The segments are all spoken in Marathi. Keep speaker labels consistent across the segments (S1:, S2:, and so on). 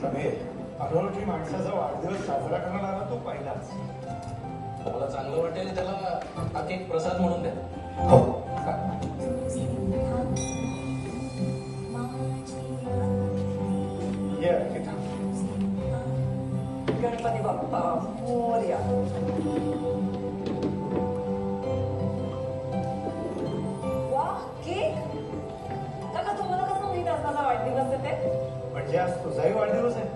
S1: अनोळखी माणसाचा वाढदिवस साजरा करणारा तो पहिलाच.
S2: मला चांगलं वाटेल त्याला हा केक प्रसाद म्हणून द्या.
S1: हो. ये अर्पिता.
S3: गणपती बाप्पा मोरया. वा केक. काका तुम्हाला कसं माहिती आज माझा वाढदिवस आहे ते?
S1: म्हणजे आज तुझाही वाढदिवस आहे?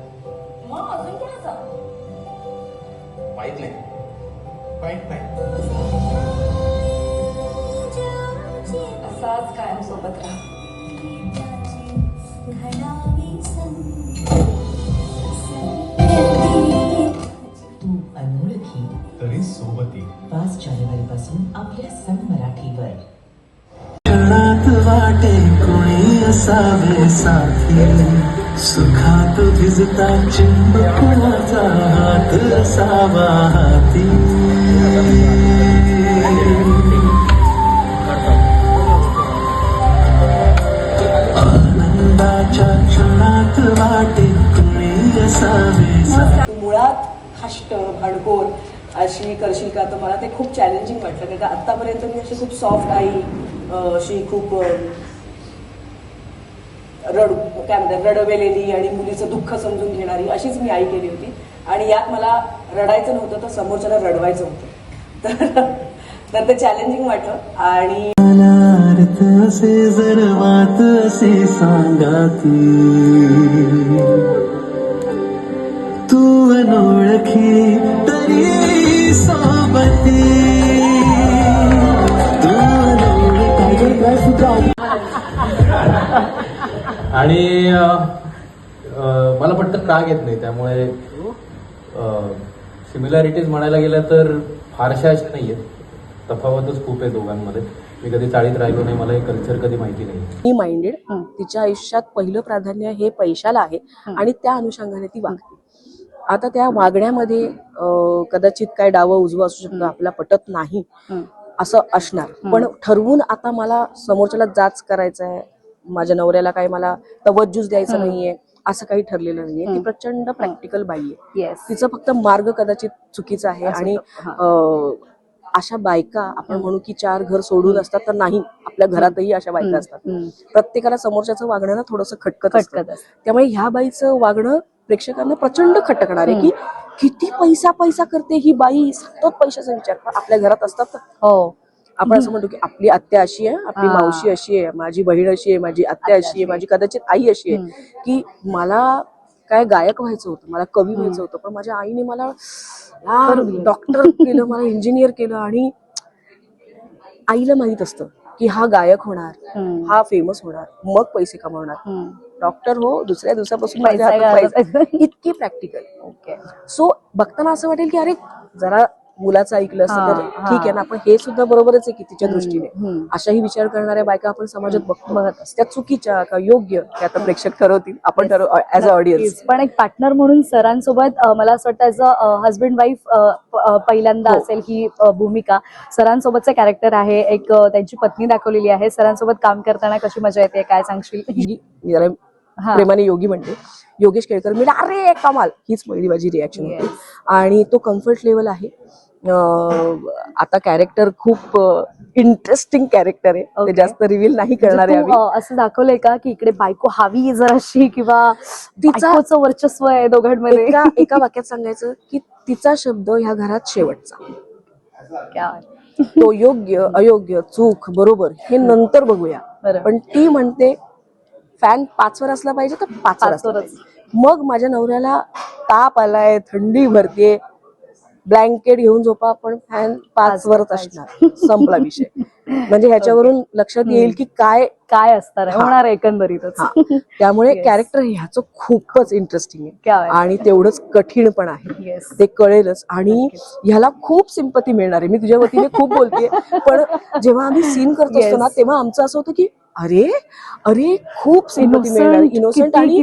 S3: मग अजून कोणाचा?
S2: माहित नाही.
S1: माहित नाही.
S3: असाच कायम सोबत राहा.
S4: तू अनोळखी
S1: तरी सोबती.
S4: 5 जानेवारीपासून आपल्या सन मराठीवर.
S5: क्षणात वाटे कोणी असावे साथी, सुखात भिजता चिंबकुणाचा हात असावा हाती. आनंदाच्या क्षणात वाटे कोणी असावे साथी.
S3: मुळात खाष्ट भांडखोर अशी करशील का, तर मला ते खूप चॅलेंजिंग वाटलं. कारण का आतापर्यंत मी अशी खूप सॉफ्ट आई, अशी खूप काय म्हणतात रडवेलेली आणि मुलीचं दुःख समजून घेणारी अशीच मी आई केली होती. आणि यात मला रडायचं नव्हतं तर समोरच्याला रडवायचं होतं. तर ते चॅलेंजिंग वाटलं. आणि
S5: अर्थ असे जणवात असे सांगाती, तू अनोळखी तरी सोबती, तू अनोळखी.
S2: आणि मला पटकन राग येत नाही, त्यामुळे सिमिलॅरिटीज म्हणायला गेल्या तर फारशा अशा नाही आहेत. तफावतच खूप आहे दोघांमध्ये. मी कधी चाळीत राहिलो नाही, मला हे कल्चर कधी माहिती नाही.
S3: मी माइंडेड, तिच्या आयुष्यात पहिलं प्राधान्य हे पैशाला आहे आणि त्या अनुषंगाने ती वागते. आता त्या वागण्यामध्ये कदाचित काय डावं उजवं असू शकतं, आपल्याला पटत नाही असं असणार. पण ठरवून आता मला समोरच्याला जाच करायचं आहे, माझ्या नवऱ्याला काही मला तवज्जूच द्यायचं नाहीये असं काही ठरलेलं नाहीये. ती प्रचंड प्रॅक्टिकल बाई आहे. तिचं फक्त मार्ग कदाचित चुकीचा आहे. आणि अशा बायका आपण म्हणू की 4 घर सोडून असतात, तर नाही, आपल्या घरातही अशा बायका असतात. प्रत्येकाला समोरच्याचं वागणं ना थोडंसं खटकत असतं. त्यामुळे ह्या बाईचं वागणं प्रेक्षकांना प्रचंड खटकणार आहे की किती पैसा पैसा करते ही बाई, सतत पैशाचा विचार. आपल्या घरात असतात. हो, आपण असं म्हणतो की आपली आत्या अशी आहे, आपली मावशी अशी आहे, माझी बहीण अशी आहे, माझी आत्या अशी आहे, माझी कदाचित आई अशी आहे की मला काय गायक व्हायचं होतं, मला कवी व्हायचं होतं, पण माझ्या आईने मला डॉक्टर केलं, मला इंजिनियर केलं. आणि आईला माहित असतं की हा गायक होणार, हा फेमस होणार, मग पैसे कमावणार. डॉक्टर हो, दुसऱ्या दिवसापासून माझ्या हातात पैसा. इतकी प्रॅक्टिकल. सो बघताना असं वाटेल की अरे जरा मुलाचं ऐकलं असतं तर ठीक आहे ना, पण हे सुद्धा बरोबरच आहे की तिच्या दृष्टीने अशाही विचार करणाऱ्या बायका आपण समाजात बघतो. त्या चुकीच्या का योग्य हे आता प्रेक्षक ठरवतील, आपण ठरवू ऍज अ ऑडियन्स.
S6: पण एक पार्टनर म्हणून सरांसोबत मला असं वाटतं ऍज अ हजबंड वाईफ पहिल्यांदा असेल ही भूमिका. सरांसोबतचं कॅरेक्टर आहे, एक त्यांची पत्नी दाखवलेली आहे. सरांसोबत काम करताना कशी मजा येते, काय सांगशील?
S3: जरा प्रेमाने योगी म्हणते, योगेश केळकर. मी अरे कमाल, हीच पहिली माझी रिॲक्शन होती. आणि तो कम्फर्ट लेवल आहे. आता कॅरेक्टर खूप इंटरेस्टिंग कॅरेक्टर आहे, ते जास्त रिव्हील नाही करणार आहे.
S6: असं दाखवलंय का की इकडे बायको हवी जराशी, किंवा तिचं वर्चस्व आहे दोघांमध्ये?
S3: एका वाक्यात सांगायचं की तिचा शब्द ह्या घरात शेवटचा. तो योग्य अयोग्य चूक बरोबर हे नंतर बघूया, पण ती म्हणते फॅन 5 वर असला पाहिजे तर 5 वर. मग माझ्या नवऱ्याला ताप आलाय, थंडी भरते, ब्लँकेट घेऊन झोपा, पण फॅन 5 वरच असणार, संपला विषय. म्हणजे ह्याच्यावरून लक्षात येईल की काय
S6: काय असणार होणार एकंदरीतच.
S3: त्यामुळे कॅरेक्टर ह्याचं खूपच इंटरेस्टिंग आहे आणि तेवढंच कठीण पण आहे, ते कळेलच. आणि ह्याला खूप सिंपती मिळणार आहे. मी तुझ्या वतीने खूप बोलतेय, पण जेव्हा आम्ही सीन करत असतो ना तेव्हा आमचं असं होतं की अरे अरे खूप सिंपती मिळणार, इनोसेंट. आणि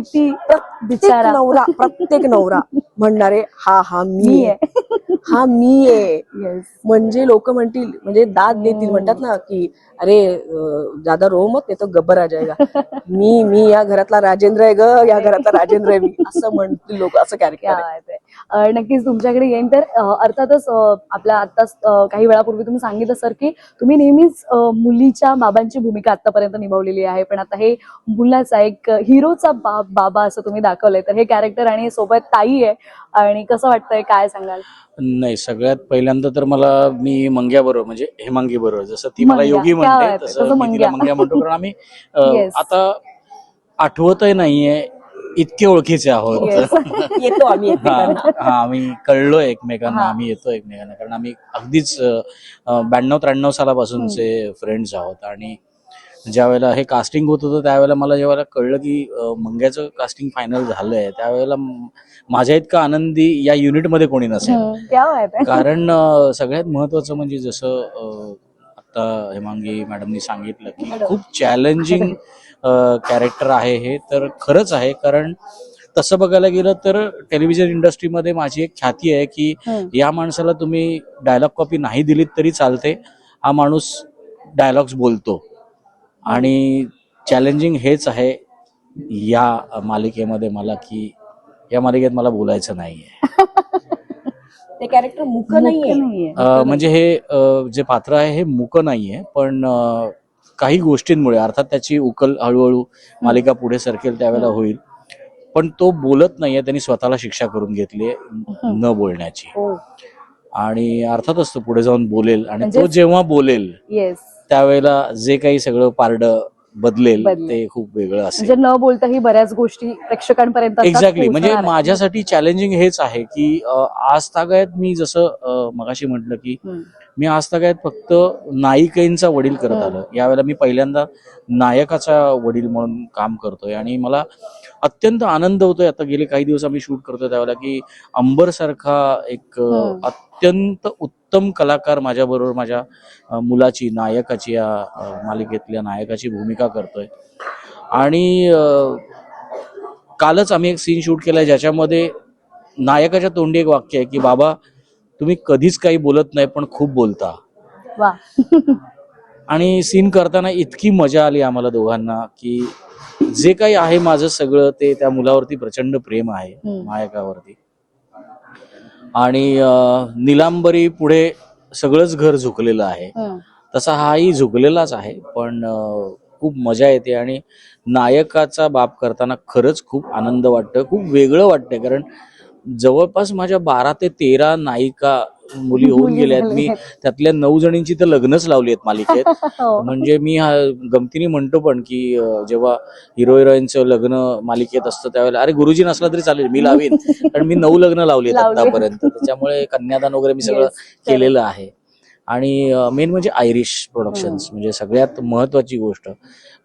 S3: प्रत्येक नवरा म्हणणारे हा मी आहे, हा मी आहे.
S6: येस.
S3: म्हणजे लोक म्हणतील, म्हणजे दाद देतील, म्हणतात ना की अरे ज्यादा रो मत नाही तर गब्बर आ जाएगा. मी या घरातला राजेंद्र आहे ग, या घरातला राजेंद्र आहे मी, असं म्हणतील लोक. असं कॅरेक्टर
S6: क्या
S3: आहे.
S6: बात आहे. नक्कीच तुमच्याकडे येईन. तर अर्थातच आपल्या आत्ताच काही वेळापूर्वी तुम्ही सांगितलं सर की तुम्ही नेहमीच मुलीच्या बाबांची भूमिका आतापर्यंत निभावलेली आहे, पण आता हे मुलाचा एक हिरोचा बाबा असं तुम्ही दाखवलंय. तर हे कॅरेक्टर आणि सोबत ताई आहे, आणि कसं वाटतंय, काय सांगाल?
S7: नाही, सगळ्यात पहिल्यांदा तर मला मी मंग्या बरोबर म्हणजे हेमांगी बरोबर, जसं ती मला
S6: मंग्या,
S7: योगी
S6: क्या
S7: म्हणते
S6: बात आहे,
S7: तसं
S6: तसं
S7: मी तिला
S6: मंग्या.
S7: मंग्या म्हणतो. कारण आम्ही
S6: Yes.
S7: आता आठवतही नाहीये इतके ओळखीचे आहोत.
S6: Yes.
S3: येतो आम्ही एकमेकांना.
S7: आम्ही कळलोय एकमेकांना,
S6: हा.
S7: आम्ही येतो एकमेकांना, कारण आम्ही अगदीच 92-93 सालापासूनचे फ्रेंड्स आहोत. आणि ज्या वेळेला हे कास्टिंग होत होतं त्यावेळेला मला जेव्हा कळलं की मंग्याचं कास्टिंग फायनल झालंय, त्यावेळेला माझ्या इतका आनंदी या युनिटमध्ये कोणी नसेल.
S6: क्या बात आहे.
S7: कारण सगळ्यात महत्वाचं म्हणजे जसं आता हेमांगी मॅडमनी सांगितलं की खूप चॅलेंजिंग कॅरेक्टर आहे हे, तर खरंच आहे. कारण तसं बघायला गेलं तर टेलिव्हिजन इंडस्ट्रीमध्ये माझी एक ख्याती आहे की या माणसाला तुम्ही डायलॉग कॉपी नाही दिलीत तरी चालते, हा माणूस डायलॉग्स बोलतो. आणि चॅलेंजिंग हेच आहे या मालिकेमध्ये मला, की या मालिकेत मला बोलायचं नाहीये.
S3: ते कॅरेक्टर मुख नाहीये.
S7: म्हणजे हे जे पात्र आहे हे मूक नाहीये, पण काही गोष्टींमुळे अर्थात त्याची उकल हळूहळू मालिका पुढे सरकेल त्यावेळेला होईल, पण तो बोलत नाहीये. त्यांनी स्वतःला शिक्षा करून घेतली न बोलण्याची. आणि अर्थातच तो पुढे जाऊन बोलेल, आणि तो जेव्हा बोलेल
S6: येस,
S7: त्यावेळेला जे काही सगळं पारडं बदलेल ते खूप वेगळं असेल.
S6: म्हणजे न बोलताही बऱ्याच गोष्टी प्रेक्षकांपर्यंत
S7: एक्झॅक्टली. म्हणजे माझ्यासाठी चॅलेंजिंग हेच आहे की आज तागायत मी जसं मगाशी म्हटलं की मी आज तागायत फक्त नायिकेंचा वडील करत आलं. यावेळेला मी पहिल्यांदा नायकाचा वडील म्हणून काम करतोय, आणि मला अत्यंत आनंद होतोय. आता गेले काही दिवस आम्ही शूट करतोय त्यावेळेला की अंबर सारखा एक अत्यंत उत्तम कलाकार माझ्या बरोबर माझ्या मुलाची, नायकाची, या मालिकेतल्या नायकाची भूमिका करतोय. आणि कालच आम्ही एक सीन शूट केलाय ज्याच्यामध्ये नायकाच्या तोंडी एक वाक्य आहे की बाबा तुम्ही कधीच काही बोलत नाही पण खूप बोलता.
S6: वा.
S7: आणि सीन करताना इतकी मजा आली आम्हाला दोघांना की जे काही आहे माझं सगळं ते त्या मुलावरती प्रचंड प्रेम आहे, नायकावरती. आणि निलांबरी पुढे सगळंच घर झुकलेलं आहे, तसा हाही झुकलेलाच आहे, पण खूप मजा येते. आणि नायकाचा बाप करताना खरंच खूप आनंद वाटतं, खूप वेगळं वाटतंय. कारण जवळपास माझ्या 12 ते 13 नायिका मुली होऊन गेल्या आहेत. मी त्यातल्या 9 जणींची तर लग्नच लावली आहेत मालिकेत. म्हणजे मी गमतीने म्हणतो पण की जेव्हा हिरो हिरोईनचं लग्न मालिकेत असतं त्यावेळेला अरे गुरुजी नसला तरी चालेल मी लावीन, कारण मी 9 लग्न लावली आहेत आतापर्यंत. त्याच्यामुळे कन्यादान वगैरे मी सगळं केलेलं आहे. आणि मेन म्हणजे आयरिश प्रोडक्शन्स, म्हणजे सगळ्यात महत्वाची गोष्ट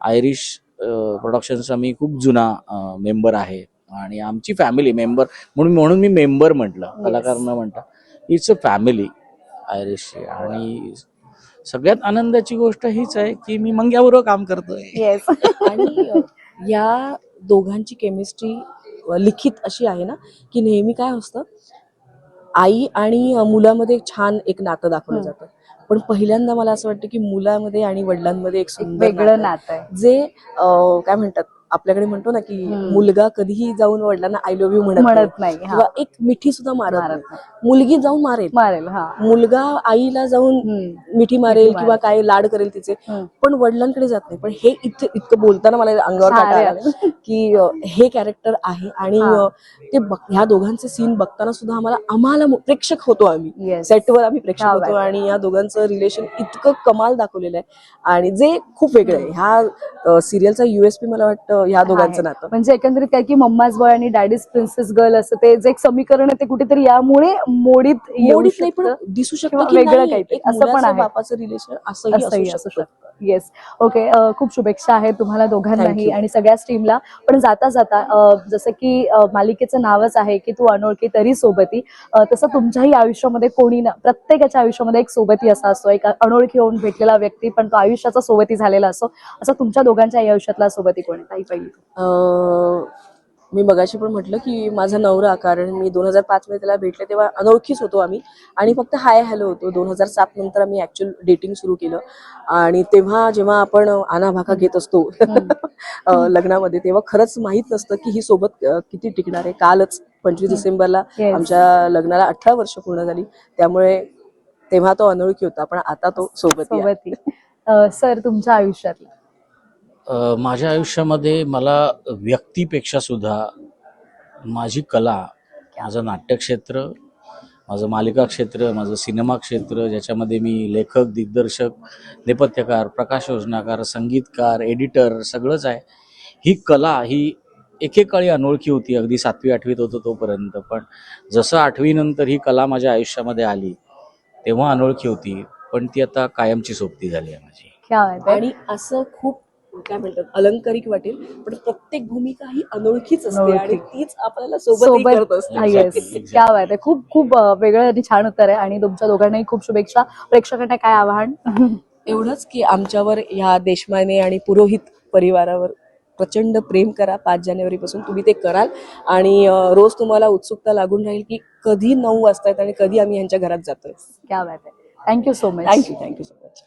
S7: आयरिश प्रोडक्शन्सचा मी खूप जुना मेंबर आहे, आणि आमची फॅमिली मेंबर म्हणून मी मेंबर म्हटलं, कलाकार न म्हणता. It's a family Irish. आणि सगळ्यात आनंदाची गोष्ट हीच आहे की मी मंग्याबरोबर काम करतोय.
S6: येस.
S3: आणि या दोघांची केमिस्ट्री लिखित अशी आहे ना की नेहमी काय असतं, आई आणि मुलामध्ये छान एक नातं दाखवलं जातं, पण पहिल्यांदा मला असं वाटतं की मुलामध्ये आणि वडिलांमध्ये एक सुंदर
S6: वेगळं नातं आहे.
S3: जे काय म्हणतात आपल्याकडे म्हणतो ना की मुलगा कधीही जाऊन वडिलांना आय लव्ह यू म्हणत नाही, किंवा एक मिठी सुद्धा मारत नाही. मुलगी जाऊन मारेल, मुलगा आईला जाऊन मिठी मारेल किंवा काय लाड करेल तिचे, पण वडिलांकडे जात नाही. पण हे इतकं बोलताना मला अंगावर काटा आला की हे कॅरेक्टर आहे. आणि ते ह्या दोघांचे सीन बघताना सुद्धा आम्हाला प्रेक्षक होतो, आम्ही सेटवर आम्ही प्रेक्षक होतो, आणि या दोघांचं रिलेशन इतकं कमाल दाखवलेलं आहे, आणि जे खूप वेगळं आहे. ह्या सिरियलचा USP मला वाटतं ह्या दोघांचं नातं.
S6: म्हणजे एकंदरीत काय की मम्माज बॉय आणि डॅडीज प्रिन्सेस गर्ल असं ते जे एक समीकरण आहे ते कुठेतरी यामुळे मोडीत
S3: नाही, पण दिसू शकतं की
S6: वेगळं
S3: नाही,
S6: काही
S3: एक
S6: असं पण
S3: मुलाचं
S6: आहे,
S3: बापाचं रिलेशन असंही असू शकतं.
S6: येस. ओके. खूप शुभेच्छा आहेत तुम्हाला दोघांनाही
S3: Thank you.
S6: आणि सगळ्याच टीमला. पण जाता जाता जसं की मालिकेचं नावच आहे की तू अनोळखी तरी सोबती, तसं तुमच्याही आयुष्यामध्ये कोणी ना प्रत्येकाच्या आयुष्यामध्ये एक सोबती असा असतो, एक अनोळखी होऊन भेटलेला व्यक्ती पण तो आयुष्याचा सोबती झालेला असतो. असं तुमच्या दोघांच्या आयुष्यातला सोबती कोणी? ताई पहिली.
S3: मी मगाशी पण म्हटलं की माझा नवरा, कारण मी 2005 मध्ये त्याला भेटले तेव्हा अनोळखीच होतो आम्ही आणि फक्त हाय हॅलो होतो. 2007 नंतर आम्ही ऍक्च्युअल डेटिंग सुरू केलं आणि तेव्हा जेव्हा आपण आनाभाका घेत असतो लग्नामध्ये, तेव्हा खरंच माहित नसतं की ही सोबत किती टिकणार आहे. कालच 25 डिसेंबरला
S6: Yes.
S3: आमच्या लग्नाला 18 वर्ष पूर्ण झाली, त्यामुळे तेव्हा तो अनोळखी होता पण आता तो सोबती आहे.
S6: सोबती. सर, तुमच्या आयुष्यातलं
S7: माझ्या आयुष्यामध्ये मला व्यक्तीपेक्षा सुद्धा माझी कला, माझं नाट्यक्षेत्र, माझं मालिका क्षेत्र, माझं सिनेमा क्षेत्र, ज्याच्यामध्ये मी लेखक, दिग्दर्शक, नेपथ्यकार, प्रकाश योजनाकार, संगीतकार, एडिटर सगळंच आहे. ही कला ही एकेकाळी अनोळखी होती, अगदी 7वी-8वीत होतो तोपर्यंत. पण जसं 8वी नंतर ही कला माझ्या आयुष्यामध्ये आली तेव्हा अनोळखी होती, पण ती आता कायमची सोबती झाली आहे माझी.
S6: क्या बात आहे.
S3: आणि असं खूप काय म्हणतात अलंकारिक वाटेल, पण प्रत्येक भूमिका ही अनोळखीच असते
S6: अनोळखी.
S3: आणि तीच आपल्याला सोबत करत असते.
S6: येस, क्या बात आहे. खूप खूप वेगळं आणि छान उत्तर आहे आणि तुमच्या दोघांनाही खूप शुभेच्छा. प्रेक्षकांना काय आवाहन?
S3: एवढंच की आमच्यावर, ह्या देशमाने आणि पुरोहित परिवारावर प्रचंड प्रेम करा. 5 जानेवारीपासून तुम्ही ते कराल आणि रोज तुम्हाला उत्सुकता लागून राहील की कधी 9 वाजतायत आणि कधी आम्ही यांच्या घरात जातोय.
S6: क्या बात आहे. Thank you so much.
S3: Thank you so much.